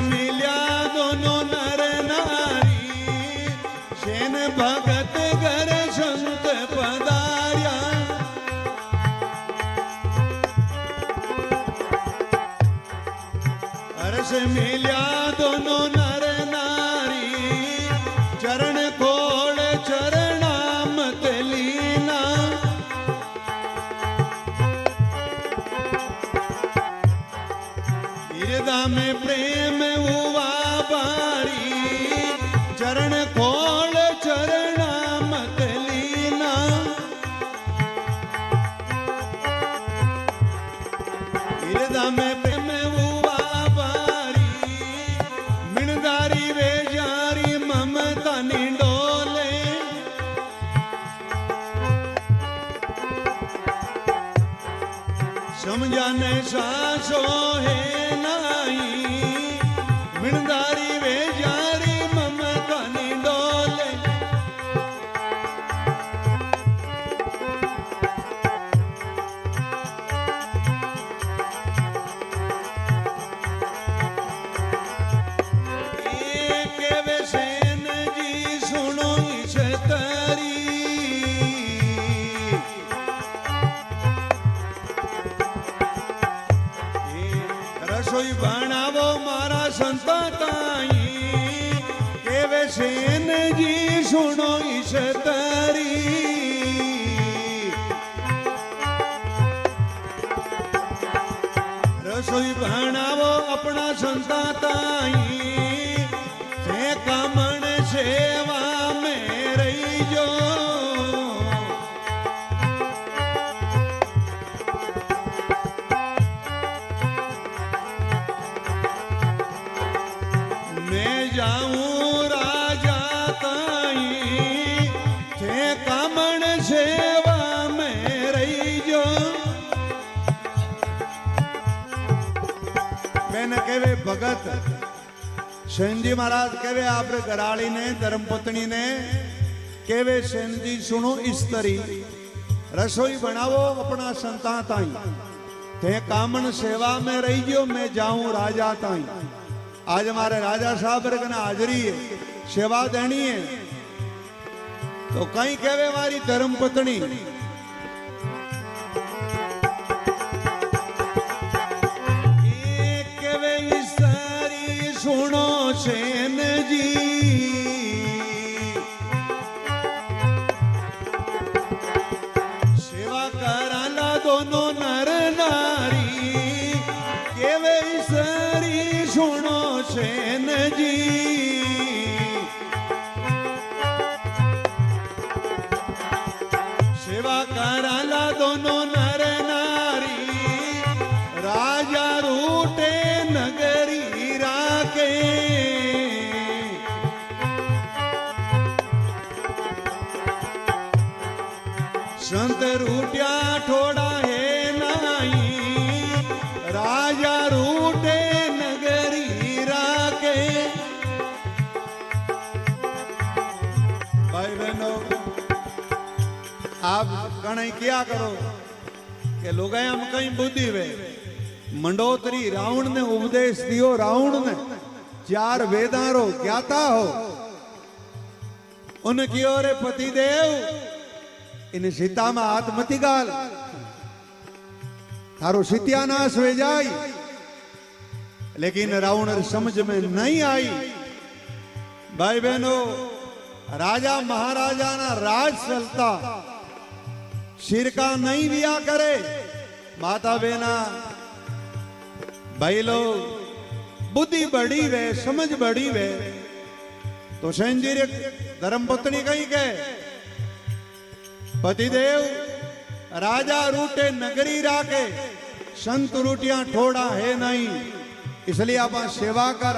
मिल्या दोनों नर नारी, शेन भगत घर संत पधार्या। हर्ष मिल्या दोनों नर नारी, चरण खोल चरणामत लीना। हृदय में प्रेम हुआ भारी, चरण खोल चरणामत लीना। हृदय में प्रेम हुआ भारी, मिणदारी वे जारी ममता निडोले। समझाने सासो है नाई, मिणदारी वे जारी ममता निडोले। केवे सेन जी सुनो इस तरी, रसोई बनावो मारा संता ताई। केवे सेन जी सुनो इस तरी, रसोई बनावो अपना संता ताई। से कामण सेवा में रही जो, मैं जाऊं राजा ताई। थे कामण सेवा में रही जो। मैंने कहवे भगत सेन जी महाराज कहवे आप गराड़ी ने धर्मपत्नी ने कहवे सेन जी सुनो इस तरी, रसोई बनावो अपना संता ताई। थे कामण सेवा में रही जो, मैं जाऊं राजा ताई। आज हमारे राजा साहब ने हाजरी है, सेवा देनी है, तो कहीं कहवे हमारी धर्म पत्नी। कहवे ईसारी सुनो सेन जी, सेवा कराला दोनों नर नारी। कहवे ईसारी सुनो सेन जी, सेवा कराला दोनों नर नारी। राजा रूटे नगरी राके, संत रूटिया ठोड़ा है नाई। राजा रूटे नगरी राके। भाई बहनों, आप कहीं क्या करो कि लोग हम कहीं बुद्धि वे। मंडोतरी रावण ने उपदेश दियो, रावण ने 4 वेदारो ज्ञाता हो। उनकी ओर पतिदेव इन सीता में हाथ मती गाल, थारो सीत्यानाश वे जाई। लेकिन रावण समझ में नहीं आई। भाई बहनों, राजा महाराजा ना राज चलता, सिर का नहीं दिया करे। माता बहना भाई लोग, बुद्धि बड़ी वे, समझ बड़ी वे, तो सेन जी धर्मपत्नी कहीं के पतिदेव राजा रूटे नगरी राके, संत रूटिया ठोड़ा है नहीं, इसलिए आप सेवा कर।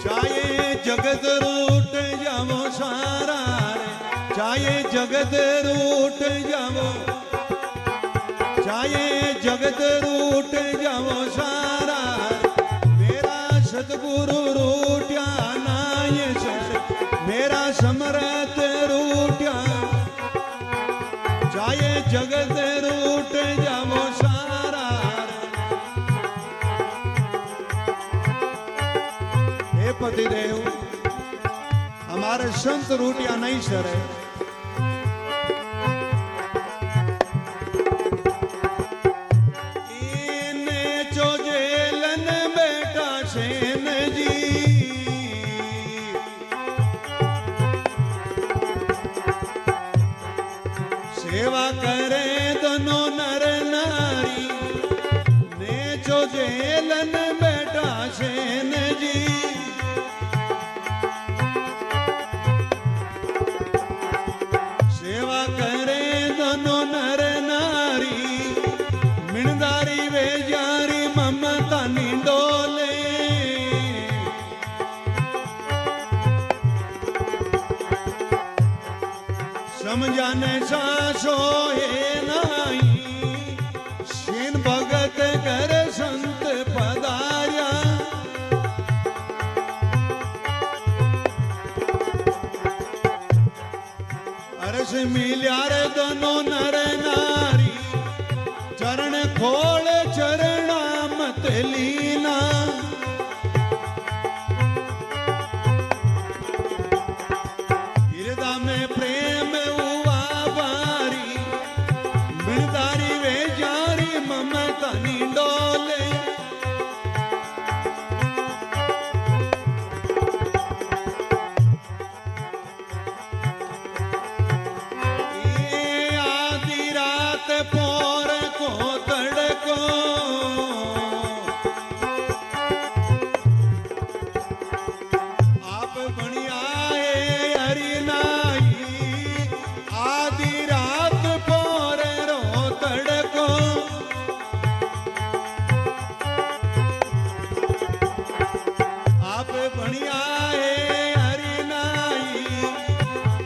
चाहे जगत रूट जावो सारा रे, चाहे जगत रूट जावो, चाहे जगत रूट जावो सारा। मेरा सतगुरु रूट्या नाय से, मेरा समरथ रूट्या। हे पतिदेव हमारे संत रूटिया नहीं सरे। सेवा करे दोनों नर नारी ने जो जेलन बेटा सेन जी। सेवा करे दोनों नर नारी मिणदारी वे जारी ममता नी डोले। समझाने सासो है नहीं सेन भगत कर संत पधार्या। अरस मिल्या रे दोनों नर नारी चरण खोल चरणा मत लीना। हृदय में प्रेम डोले। आधी रात पोर को तड़को आप बढ़िया है हरि नाई। आधी रात पोर रो तड़को बढ़िया है हरि नाई।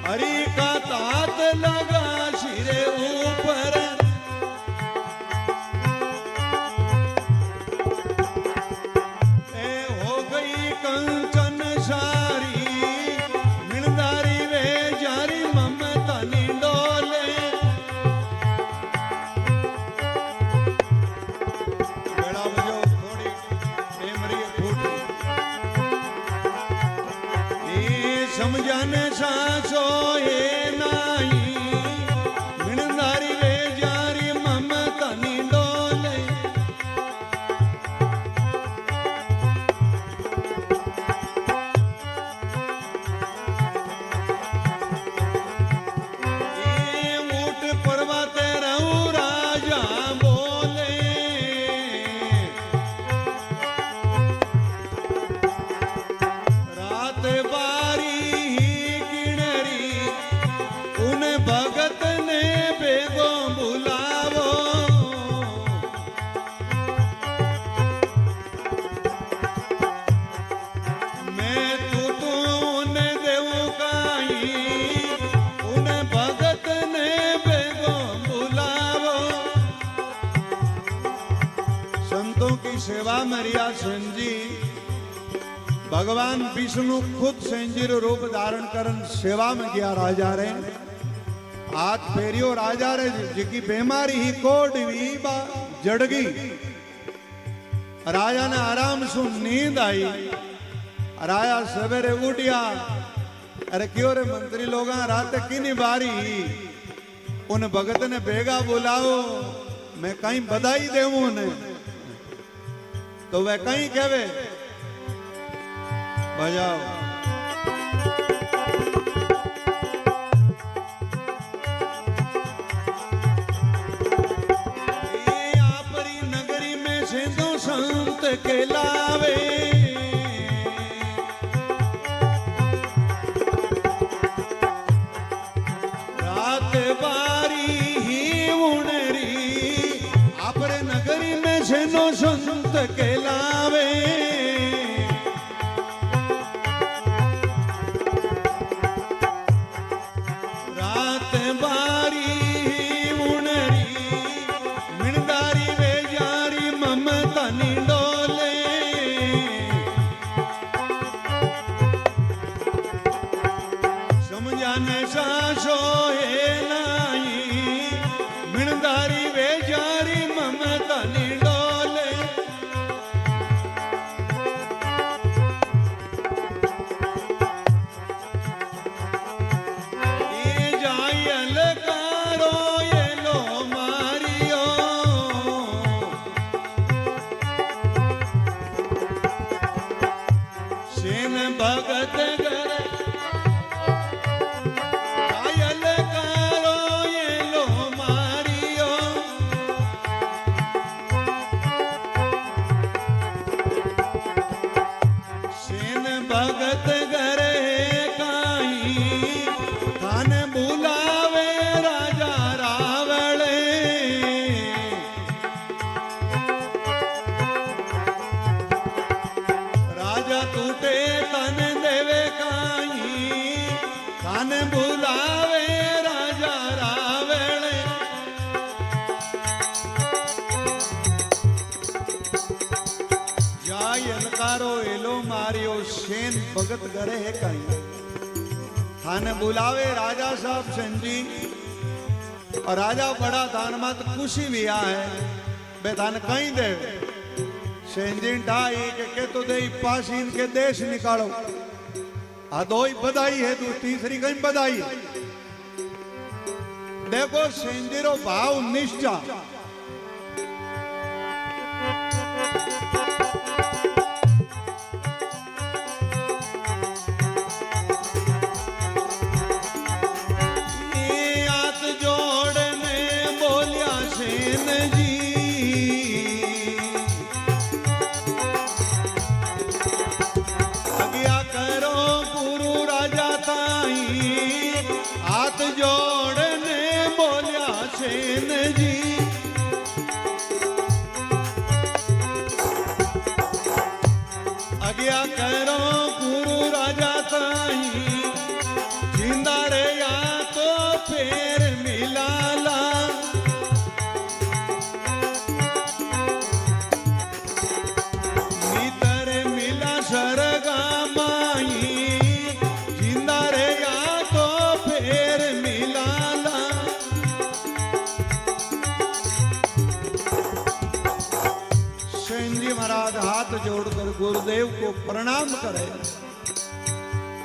हरि का तात लगा सिरे ऊपर। ए हो गई कंचन सारी मिणदारी वे जारी ममता नी डोले। बेड़ा बजो थोड़ी प्रेमरी फूट समझाने सासो ये नाही मिणदारी वे जारी ममता नी डोले। ऊट परवाते रहूं राजा बोले। रात बारी भगत ने बेगो बुलावो। मैं तू ने देऊ काई उन भगत ने बेगो बुलावो। संतों की सेवा में रिया सेन जी भगवान विष्णु खुद सेन जी रूप धारण करन सेवा में गया राजा रे। हाथ फेरियो राजा रे जिकी बीमारी ही कोड भी जड़गी। राजा ने आराम सु नींद आई। राजा सवेरे उठिया। अरे क्यों रे मंत्री लोग रात किनी बारी उन भगत ने बेगा बुलाओ मैं कहीं बधाई देवू ने। तो वह कहीं कहवे बजाओ। संत के लावे रात बारी ही उणरी आपरे नगरी में सेनो संत के लावे। रात बारी ही उणरी मिणदारी वे जारी ममता नी डोले। समझाने सासो है नाही मिणदारी वे जारी ममता नी डोले। सेन भगत घर घायल करो ये लो मारियो सेन भगत घरे काई थान बुलावे राजा रावळे राजा टूटे तन देवे काई थान बुलावे राजा रावळे जाय अलकारो एलो मारियो सेन भगत घरे है काई थाने बुलावे राजा साहब सेन जी और राजा बड़ा थान मत खुशी भी आ है बे थान कहीं दे सेन जी ढाई के तो दे पासीन के देश निकालो आ दो ही बधाई है तू तीसरी कहीं बधाई है देखो सेन जी रो भाव निश्चा हाथ जोड़ने बोलिया सेन जी आज्ञा करो गुरु राजा ताई हाथ जोड़ने बोलिया सेन जी आज्ञा करो गुरु राजा ताई जिंदा रे या तो फेर मिलाला नीतर मिला सरगा माई जिंदा रे या तो फेर मिलाला सेन जी महाराज हाथ जोड़कर गुरुदेव को प्रणाम करे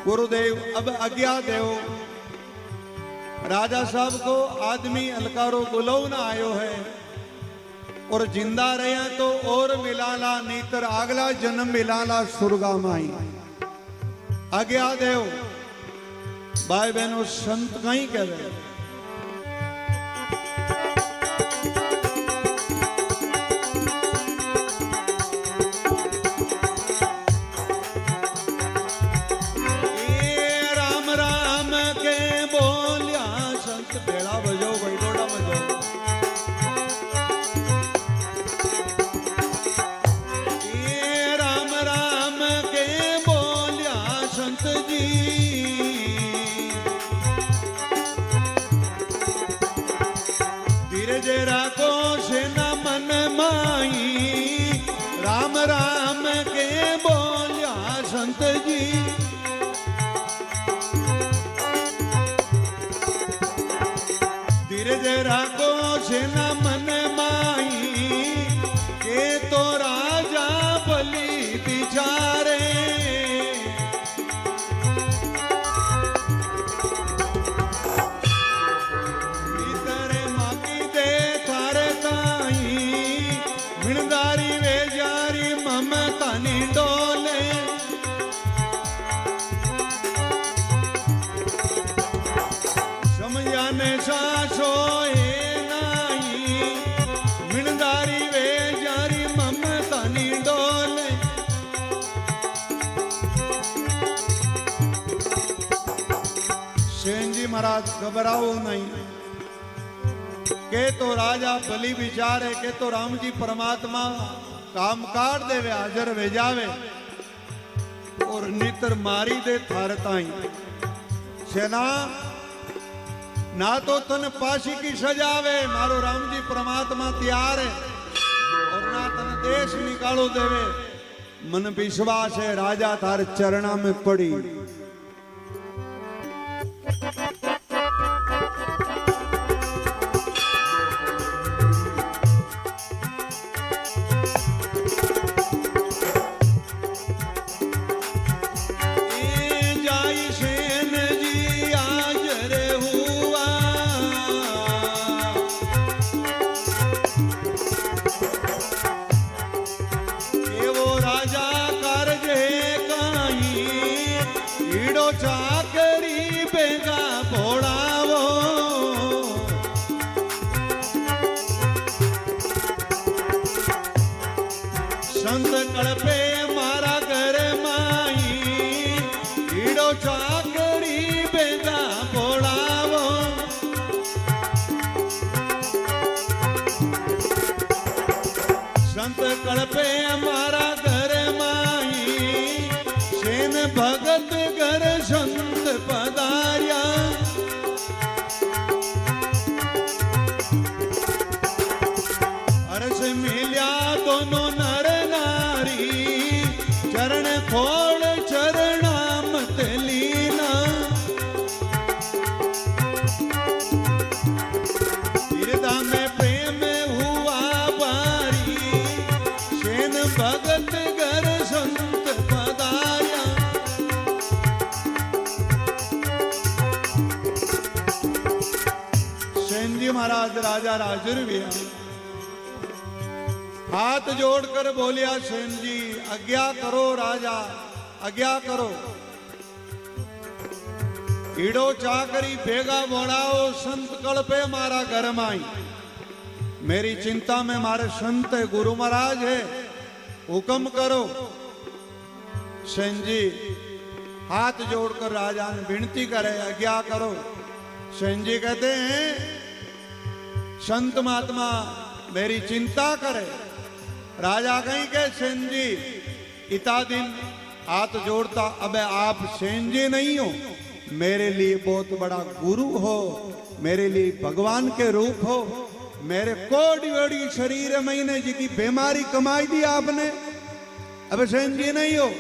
गुरुदेव अब आज्ञा देव राजा साहब को आदमी अलकारो बुलाना आयो है और जिंदा रहे तो और मिलाला नीतर अगला जन्म मिलाला सुरगा माई आज्ञा देव भाई बहनों संत कहीं कहे राम राम के बोलिया संत जी धीरज राखो सेना मन माई के तो राजा बलि बिचारे इतरे माकी दे थारे ताई मिणदारी वे जारी ममता नी डोले समझाने सासो नाई मिणदारी वे जारी ममता नी डोले सेन जी महाराज घबराओ नहीं के तो राजा बलि विचारे के तो राम जी परमात्मा काम काट देवे हाजर वे जावे और नितर मारी दे थार ताई सेना ना तो तन पासी की सजावे मारो राम जी परमात्मा तैयार है और ना तन देश निकालो देवे मन विश्वास है राजा थार चरणा में पड़ी राजा कारजे काई कल्पे हमारा घर माई सेन भगत घर संत पधारिया अरस मिल्या दोनों नर नारी चरण खोल चरणामत लीना हृदय में प्रेम हुआ बारी सेन भगत घर संत पधारिया सेन जी महाराज राजा राजुरविया हाथ जोड़कर बोलिया सेन जी आज्ञा करो राजा आज्ञा करो ईड़ो चाकरी भेगा बोलाओ संत कल्पे मारा घर माई मेरी चिंता में मारे संत गुरु महाराज है हुक्म करो सेन जी हाथ जोड़कर राजा ने विनती करे आज्ञा करो सेन जी कहते हैं संत महात्मा मेरी चिंता करे राजा कहीं के सेन जी इतना दिन हाथ जोड़ता अब आप सेन जी नहीं हो मेरे लिए बहुत बड़ा गुरु हो मेरे लिए भगवान के रूप हो मेरे कोड़ी बड़ी शरीर महीने जी की बीमारी कमाई दी आपने अब सेन जी नहीं हो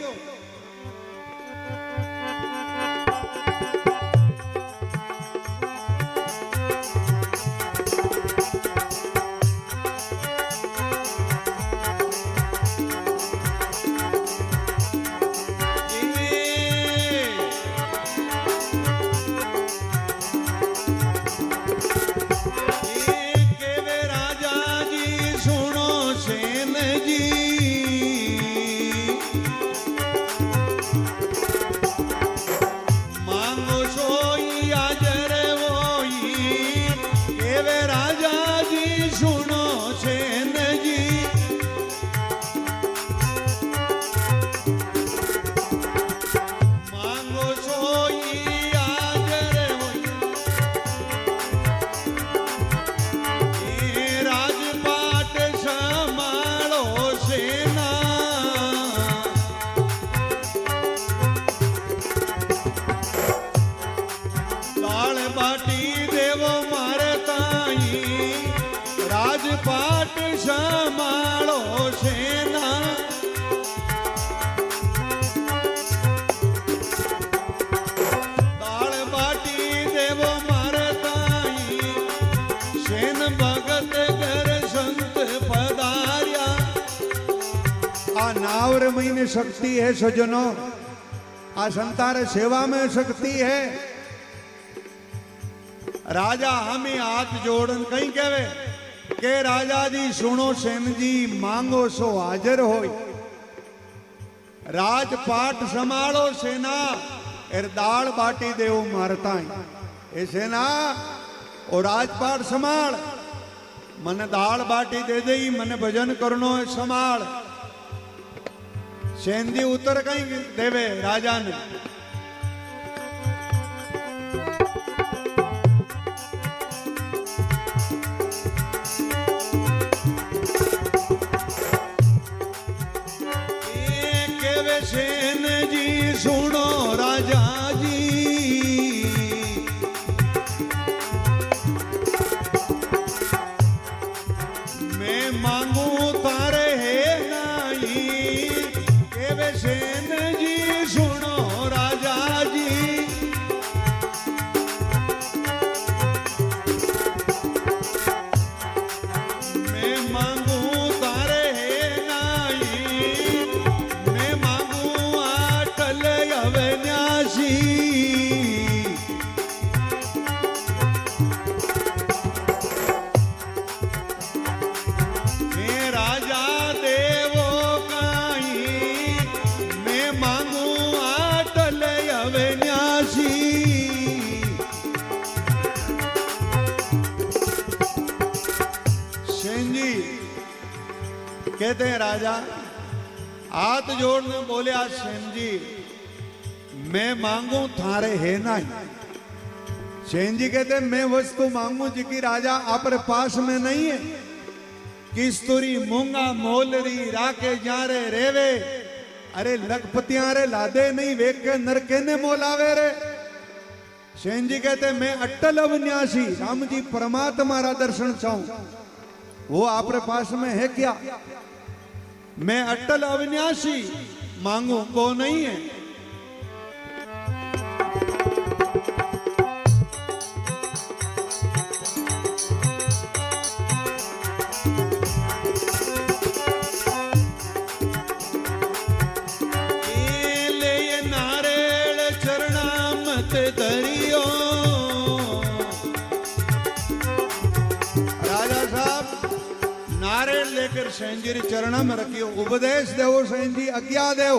राजपाट संभालो सेना दाल बाटी देवो मारताई सेन भगत घर संत पधारिया आ नावर महीने शक्ति है सजनो आ संतार सेवा में शक्ति है राजा हमें हाथ जोड़न कहीं कहवे के राजा जी सुनो सेन जी मांगो सो हाजिर हो राजपाट संभालो सेना एर दाल बाटी देव मारता ए सेना और राजपाट संभाल मन दाल बाटी दे दे मन भजन करनो है संभाल सेन जी उतर कहीं देवे राजा ने सेन जी सुनो राजा जी मैं मांगू तारे है नहीं केवे सेन जी सुनो राजा जी मैं मांगू तारे है नहीं मैं अविनाशी मैं राजा देवो काई मैं मांगू अटल अविनाशी सेन जी कहते हैं राजा हाथ जोड़ने बोले आज सेन जी मैं मांगू थारे है नहीं सेन जी कहते मैं वस्तु मांगू जिकी राजा आप पास में नहीं है किस्तूरी मूंगा मोलरी राके जारे रेवे। अरे लखपतियां रे लादे नहीं वेख के नरके ने मोलावे रे। सेन जी कहते मैं अटल अविनाशी राम जी परमात्मा रा दर्शन चाहूं, वो आपके पास में है क्या? मैं अटल अविनाशी मांगू वो नहीं है। लेकर सेन जी चरण में रखियो, उपदेश देवो सेन जी, आज्ञा देव।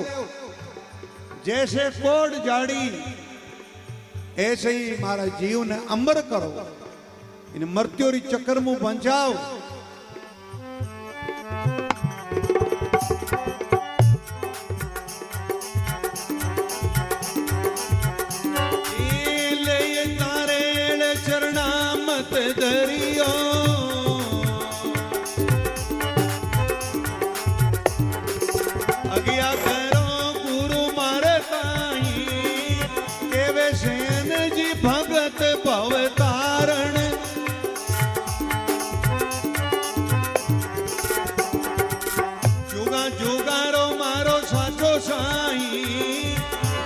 जैसे कोड जाड़ी ऐसे ही मारा जीव ने अमर करो, इन मृत्यु री चक्कर मुंह बचाओ। ले तारे चरणा मत दरियो, भगत भवतारण। जुगा जुगारो मारो साचो साई,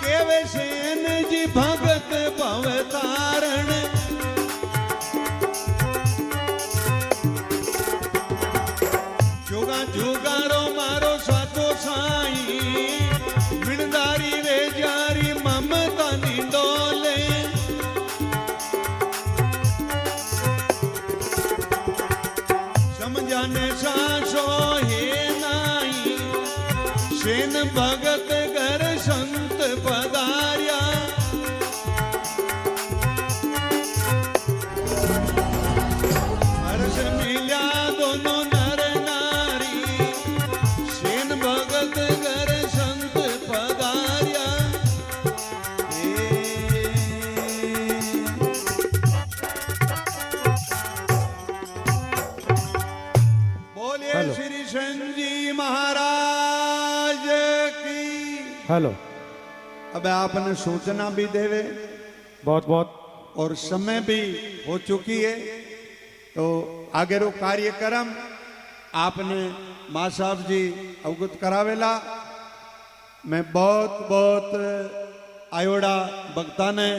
केवे सेन जी भगत भवतारण। जुगा जुगारो मारो साचो साई, मिणदारी रे जारी ममता नी डोले। समझाने सासो हे नाई, सेन भगत घर संत पधार्या। हर्ष मिल्या दोनों नर नारी, सेन भगत घर संत पधार्या। बोलिए श्री सेन जी महाराज की। हेलो। अब आपने सूचना भी देवे बहुत बहुत और समय भी हो चुकी है, तो आगे रो कार्यक्रम आपने मां साहब जी अवगत करावेला। मैं बहुत बहुत आयोड़ा भक्ता ने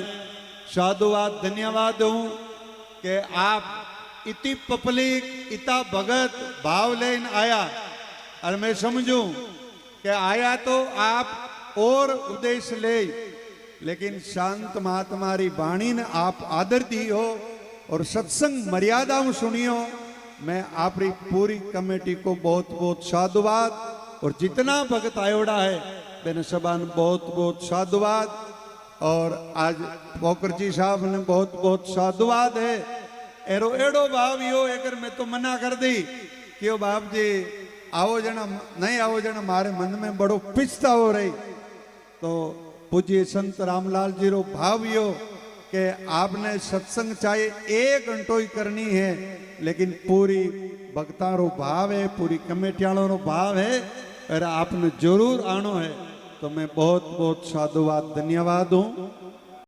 साधुवाद धन्यवाद दूं कि आप इतनी पब्लिक इतना भगत भाव लेन आया। और मैं समझूं कि आया तो आप और उद्देश्य ले, लेकिन शांत महात्मा री वाणी ने आप आदर दी हो और सत्संग मर्यादाओं सुनियो। मैं आपकी पूरी कमेटी को बहुत बहुत साधुवाद, और जितना भगत आयोड़ा है मैंने सबान बहुत बहुत साधुवाद। और आज पोकर जी साहब ने बहुत बहुत साधुवाद है। एरो एड़ो भाव यो अगर मैं तो मना कर दी कि ओ बाप जी आओ जना नहीं आओ जना, मारे मन में बड़ो पिछता हो रही। तो पूज्य संत रामलाल जी रो भाव यो कि आपने सत्संग चाहे 1 घंटो ही करनी है, लेकिन पूरी भक्ता रो भाव है, पूरी कमेटियालों रो भाव है, और आपने जरूर आनो है। तो मैं बहुत बहुत साधुवाद धन्यवाद हूँ।